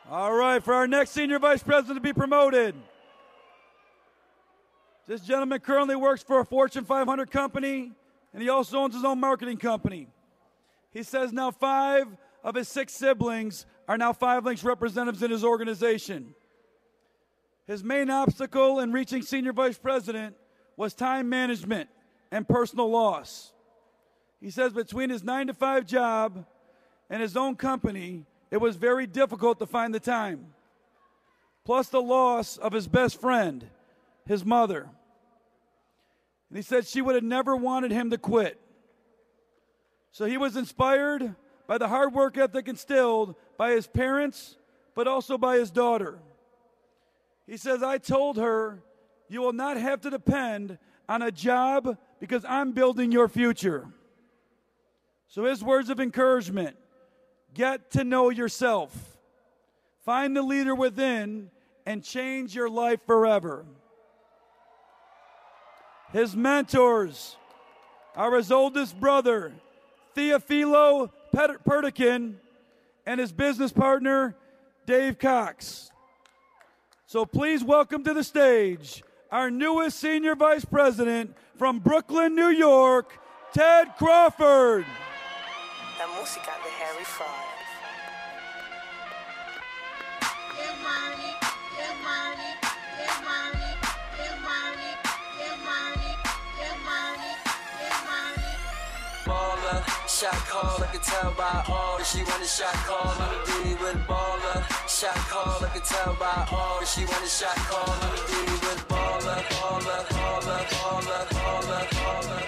All right, for our next senior vice president to be promoted. This gentleman currently works for a Fortune 500 company, and he also owns his own marketing company. He says now 5 of his 6 siblings are now 5 Links representatives in his organization. His main obstacle in reaching senior vice president was time management and personal loss. He says between his 9-to-5 job and his own company, it was very difficult to find the time. Plus the loss of his best friend, his mother. And he said she would have never wanted him to quit. So he was inspired by the hard work ethic instilled by his parents, but also by his daughter. He says, I told her, you will not have to depend on a job because I'm building your future. So his words of encouragement, get to know yourself. Find the leader within and change your life forever. His mentors are his oldest brother, Theophilo Perdikin, and his business partner, Dave Cox. So please welcome to the stage our newest senior vice president from Brooklyn, New York, Ted Crawford. La música de Harry Fraud. Shot call, I can tell by all that she want a shot call. Let me do it with baller. Shot call, I can tell by all that she want a shot call. Let me do it with baller, baller, baller, baller, baller, baller.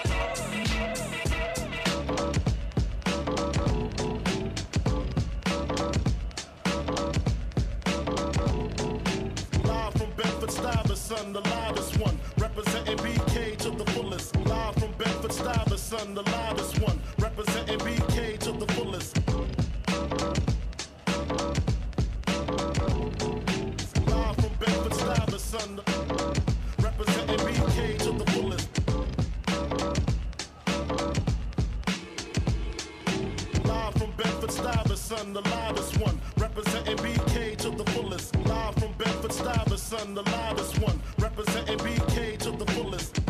Live from Bedford-Stuyvesant, the loudest one, representing BK to the fullest. Live from Bedford-Stuyvesant, the loudest one, representing BK to the fullest. Live from Bedford-Stuyvesant, representing BK to the fullest. Live from Bedford-Stuyvesant, the loudest one, representing BK to the fullest. Live from Bedford-Stuyvesant, the loudest one, representing BK to the fullest.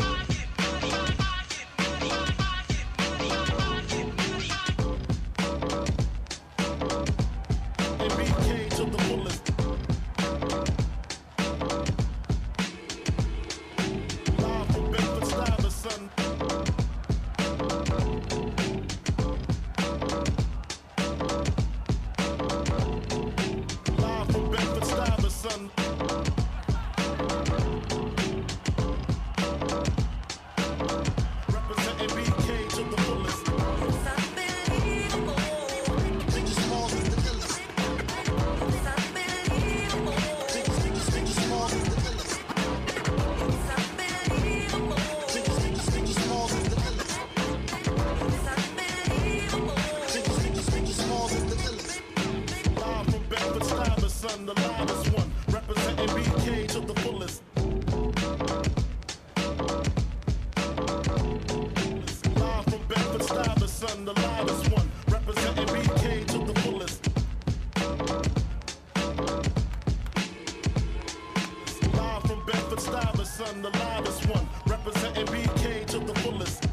The loudest one, representing BK to the fullest. Live from Bedford-Stuyvesant, the loudest one, representing BK to the fullest. Live from Bedford-Stuyvesant, the loudest one, representing BK to the fullest.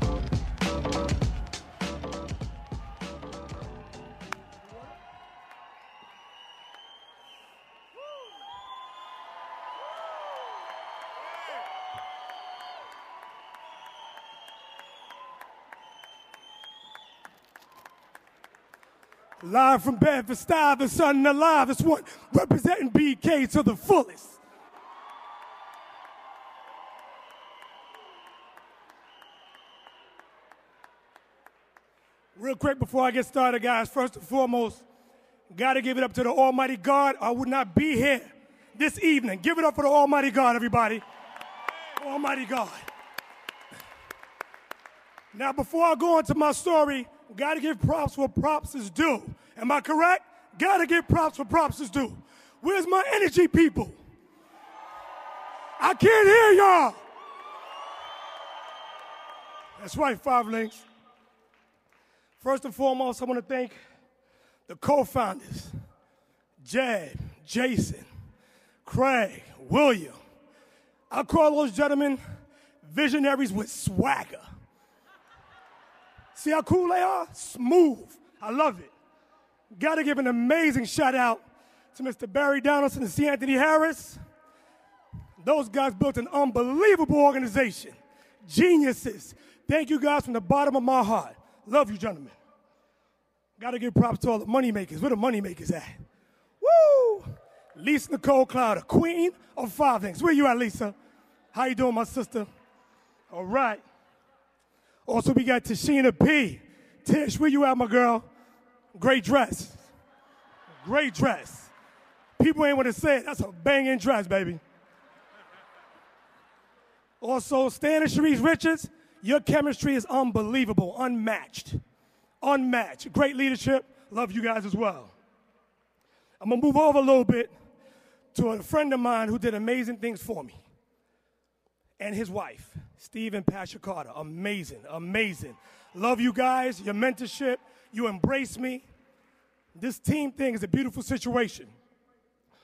Live from Bedford-Stuyvesant, the loudest one, representing BK to the fullest. Real quick before I get started, guys, first and foremost, got to give it up to the Almighty God. I would not be here this evening. Give it up for the Almighty God, everybody. Almighty God. Now, before I go into my story, got to give props where props is due. Am I correct? Got to give props where props is due. Where's my energy, people? I can't hear y'all. That's right, 5 Links. First and foremost, I want to thank the co-founders, Jed, Jason, Craig, William. I call those gentlemen visionaries with swagger. See how cool they are? Smooth. I love it. Got to give an amazing shout out to Mr. Barry Donaldson and C. Anthony Harris. Those guys built an unbelievable organization. Geniuses. Thank you guys from the bottom of my heart. Love you, gentlemen. Got to give props to all the money makers. Where the money makers at? Woo! Lisa Nicole Cloud, queen of 5 Links. Where you at, Lisa? How you doing, my sister? All right. Also, we got Tashina P. Tish, where you at, my girl? Great dress. Great dress. People ain't want to say it. That's a banging dress, baby. Also, Stan and Sharice Richards, your chemistry is unbelievable, unmatched. Unmatched. Great leadership. Love you guys as well. I'm going to move over a little bit to a friend of mine who did amazing things for me. And his wife, Steve and Pasha Carter. Amazing, amazing. Love you guys, your mentorship. You embrace me. This team thing is a beautiful situation.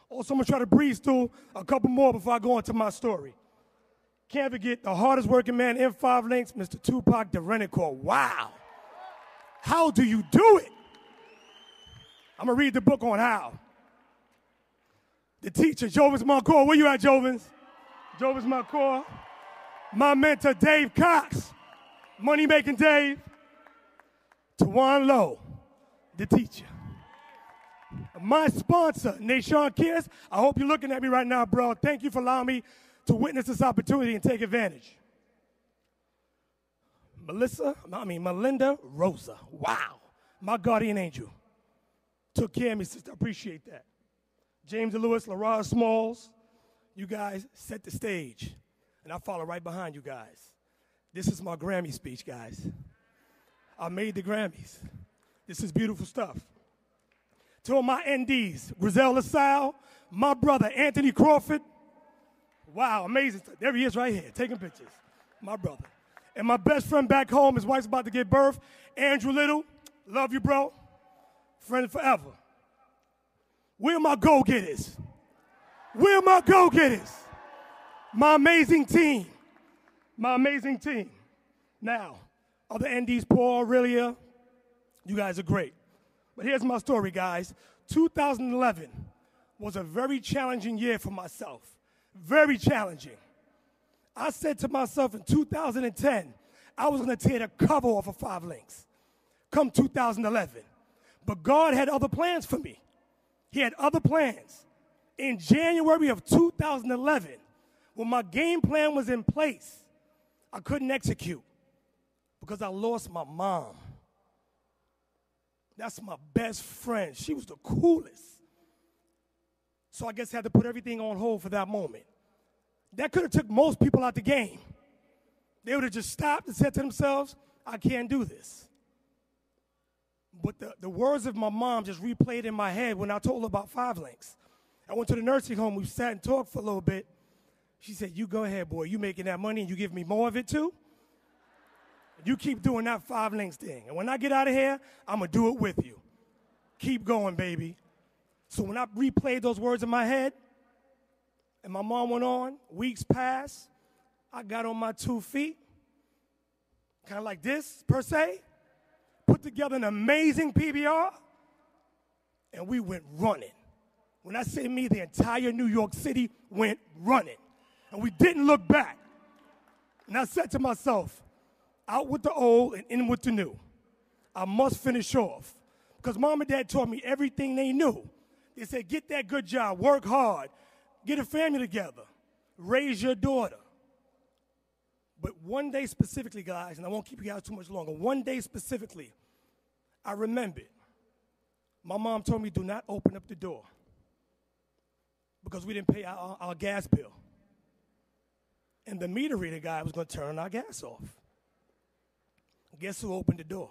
Also, I'm going to try to breeze through a couple more before I go into my story. Can't forget the hardest working man in 5 Links, Mr. Tupac DeRenicourt. Wow. How do you do it? I'm going to read the book on how. The teacher, Jovis Moncourt. Where you at, Jovis? Jovis Moncourt. My mentor, Dave Cox. Money Making Dave. Tawan Lowe, the teacher. My sponsor, Nashawn Kiers. I hope you're looking at me right now, bro. Thank you for allowing me to witness this opportunity and take advantage. Melinda Rosa. Wow. My guardian angel. Took care of me, sister. I appreciate that. James Lewis, Laura Smalls. You guys set the stage. And I follow right behind you guys. This is my Grammy speech, guys. I made the Grammys. This is beautiful stuff. To all my NDs, Grizel LaSalle, my brother, Anthony Crawford. Wow, amazing stuff. There he is right here, taking pictures. My brother. And my best friend back home, his wife's about to give birth, Andrew Little. Love you, bro. Friend forever. Where my go-getters? Where my go-getters? My amazing team. My amazing team. Now, other NDs, Paul, Aurelia, you guys are great. But here's my story, guys. 2011 was a very challenging year for myself. Very challenging. I said to myself in 2010, I was going to tear the cover off of 5 Links come 2011. But God had other plans for me. He had other plans. In January of 2011, when my game plan was in place, I couldn't execute because I lost my mom. That's my best friend. She was the coolest. So I guess I had to put everything on hold for that moment. That could have took most people out the game. They would have just stopped and said to themselves, I can't do this. But the words of my mom just replayed in my head when I told her about 5 Links. I went to the nursing home. We sat and talked for a little bit. She said, you go ahead, boy. You making that money and you give me more of it too? You keep doing that 5 Links thing. And when I get out of here, I'm going to do it with you. Keep going, baby. So when I replayed those words in my head and my mom went on, weeks passed, I got on my 2 feet, kind of like this, per se, put together an amazing PBR, and we went running. When I say me, the entire New York City went running. And we didn't look back. And I said to myself, out with the old and in with the new. I must finish off. Because mom and dad taught me everything they knew. They said, get that good job, work hard, get a family together, raise your daughter. But one day specifically, guys, and I won't keep you guys too much longer, one day specifically, I remembered. My mom told me, do not open up the door because we didn't pay our gas bill. And the meter reader guy was going to turn our gas off. Guess who opened the door?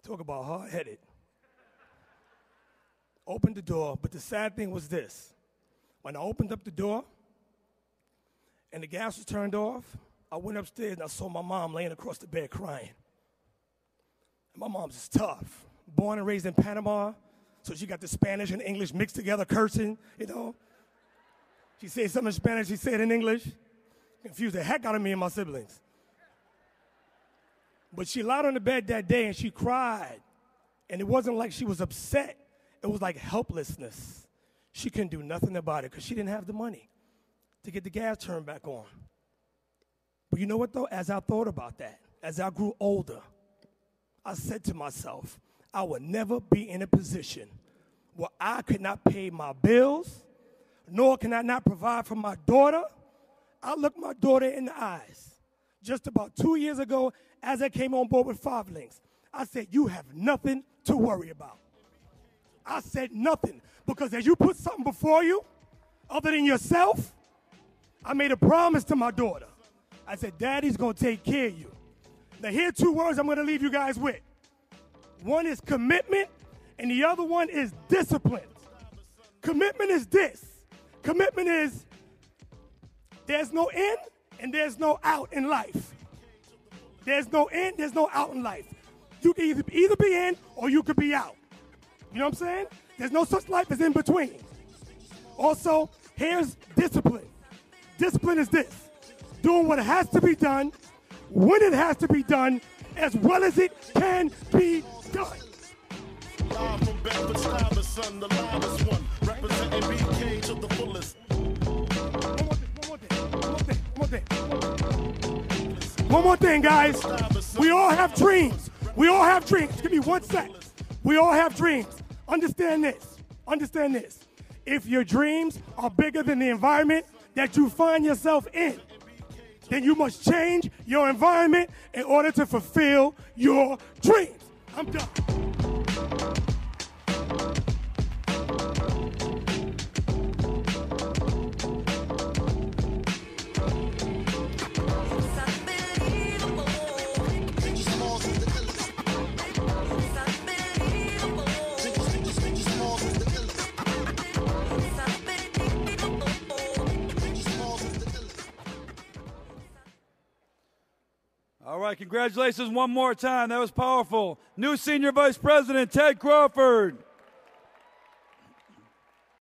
Talk about hard-headed. Opened the door, but the sad thing was this. When I opened up the door and the gas was turned off, I went upstairs and I saw my mom laying across the bed crying. And my mom's just tough. Born and raised in Panama, So she got the Spanish and English mixed together, cursing, you know. She said something in Spanish, she said in English. Confused the heck out of me and my siblings. But she lied on the bed that day and she cried. And it wasn't like she was upset. It was like helplessness. She couldn't do nothing about it because she didn't have the money to get the gas turned back on. But you know what, though? As I thought about that, as I grew older, I said to myself, I would never be in a position where I could not pay my bills, nor can I not provide for my daughter. I looked my daughter in the eyes just about 2 years ago as I came on board with 5 Links. I said, you have nothing to worry about. I said nothing, because as you put something before you, other than yourself, I made a promise to my daughter. I said, Daddy's going to take care of you. Now, here are 2 words I'm going to leave you guys with. One is commitment, and the other one is discipline. Commitment is this. Commitment is there's no in and there's no out in life. There's no in, there's no out in life. You can either be in or you could be out. You know what I'm saying? There's no such life as in between. Also, here's discipline. Discipline is this. Doing what has to be done, when it has to be done, as well as it can be done. Live from Bedford Stuyvesant, the loudest one, representing BK to the fullest. One more thing, guys. We all have dreams. We all have dreams. Give me 1 sec. We all have dreams. Understand this. Understand this. If your dreams are bigger than the environment that you find yourself in, then you must change your environment in order to fulfill your dreams. I'm done. All right, congratulations one more time. That was powerful. New Senior Vice President Ted Crawford.